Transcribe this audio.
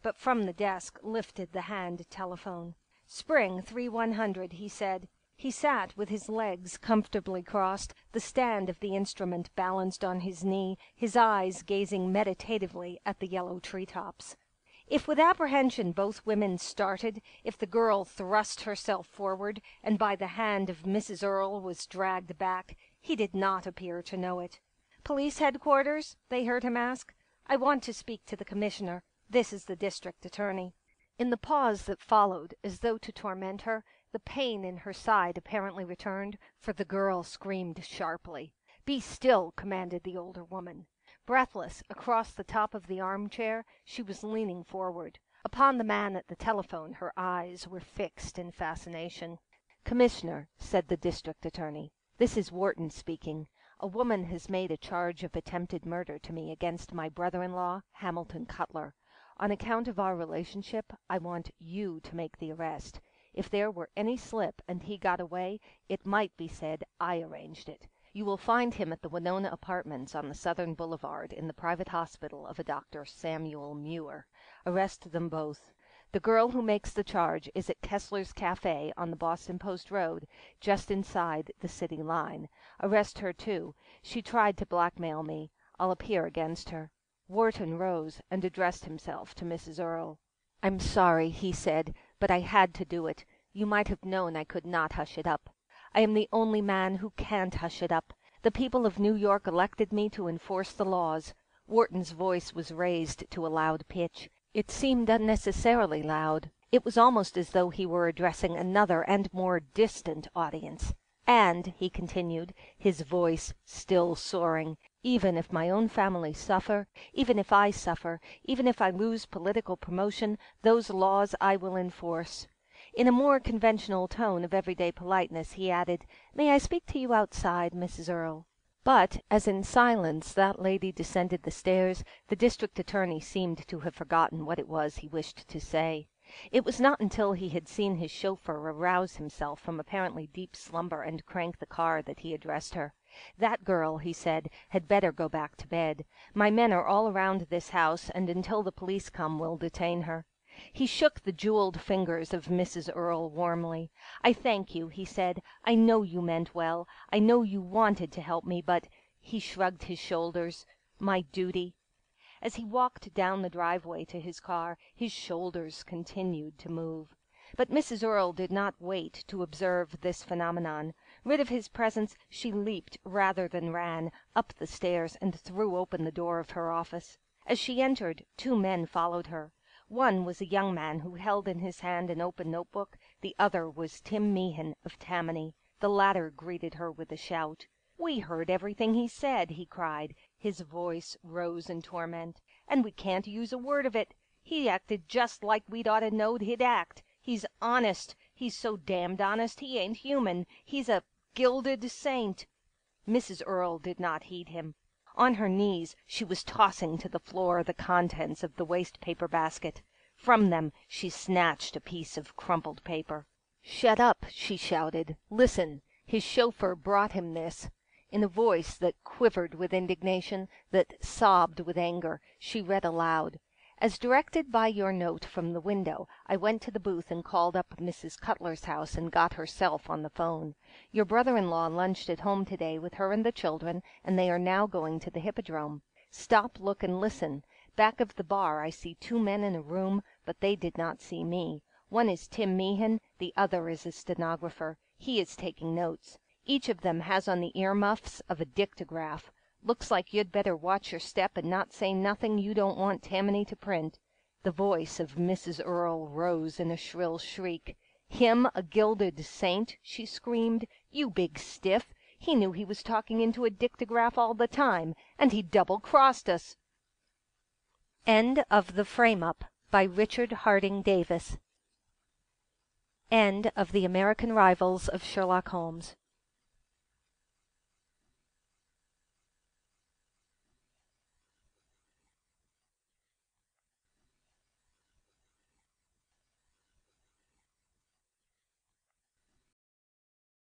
but from the desk lifted the hand telephone. "Spring 3100," he said. He sat with his legs comfortably crossed, the stand of the instrument balanced on his knee, his eyes gazing meditatively at the yellow tree-tops. If with apprehension both women started, if the girl thrust herself forward, and by the hand of Mrs. Earle was dragged back, he did not appear to know it. "Police headquarters?" they heard him ask. "I want to speak to the commissioner. This is the district attorney." In the pause that followed, as though to torment her, the pain in her side apparently returned, for the girl screamed sharply. "Be still!" commanded the older woman. Breathless, across the top of the armchair, she was leaning forward. Upon the man at the telephone her eyes were fixed in fascination. "Commissioner," said the district attorney, "this is Wharton speaking. A woman has made a charge of attempted murder to me against my brother-in-law, Hamilton Cutler. On account of our relationship, I want you to make the arrest. If there were any slip and he got away, it might be said I arranged it. You will find him at the Winona Apartments on the Southern Boulevard in the private hospital of a Dr. Samuel Muir. Arrest them both. The girl who makes the charge is at Kessler's Cafe on the Boston Post Road, just inside the city line. Arrest her, too. She tried to blackmail me. I'll appear against her." Wharton rose and addressed himself to Mrs. Earle. "I'm sorry," he said, "but I had to do it. You might have known I could not hush it up. I am the only man who can't hush it up. The people of New York elected me to enforce the laws." Wharton's voice was raised to a loud pitch. It seemed unnecessarily loud. It was almost as though he were addressing another and more distant audience. "And," he continued, his voice still soaring, "even if my own family suffer, even if I suffer, even if I lose political promotion, those laws I will enforce." In a more conventional tone of everyday politeness he added, "May I speak to you outside, Mrs. Earle?" But, as in silence that lady descended the stairs, the district attorney seemed to have forgotten what it was he wished to say. It was not until he had seen his chauffeur arouse himself from apparently deep slumber and crank the car that he addressed her. "That girl," he said, "had better go back to bed. My men are all around this house, and until the police come will detain her." He shook the jeweled fingers of Mrs. Earle warmly. "I thank you," he said. "I know you meant well. I know you wanted to help me, but—" he shrugged his shoulders. "My duty." As he walked down the driveway to his car, his shoulders continued to move. But Mrs. Earle did not wait to observe this phenomenon. Rid of his presence, she leaped rather than ran up the stairs and threw open the door of her office. As she entered, two men followed her. One was a young man who held in his hand an open notebook. The other was Tim Meehan of Tammany. The latter greeted her with a shout. "We heard everything he said," he cried. His voice rose in torment. "And we can't use a word of it. He acted just like we'd oughta knowed he'd act. He's honest. He's so damned honest he ain't human. He's a gilded saint." Mrs. Earle did not heed him. On her knees she was tossing to the floor the contents of the waste-paper basket. From them she snatched a piece of crumpled paper. "Shut up!" she shouted. "Listen!" His chauffeur brought him this. In a voice that quivered with indignation, that sobbed with anger, she read aloud. "As directed by your note from the window, I went to the booth and called up Mrs. Cutler's house and got herself on the phone. Your brother-in-law lunched at home today with her and the children, and they are now going to the Hippodrome. Stop, look, and listen. Back of the bar I see two men in a room, but they did not see me. One is Tim Meehan, the other is a stenographer. He is taking notes. Each of them has on the earmuffs of a dictograph. Looks like you'd better watch your step and not say nothing you don't want Tammany to print." The voice of Mrs. Earle rose in a shrill shriek. "Him a gilded saint!" she screamed. "You big stiff! He knew he was talking into a dictograph all the time, and he double-crossed us." End of the Frame-Up by Richard Harding Davis. End of The American Rivals of Sherlock Holmes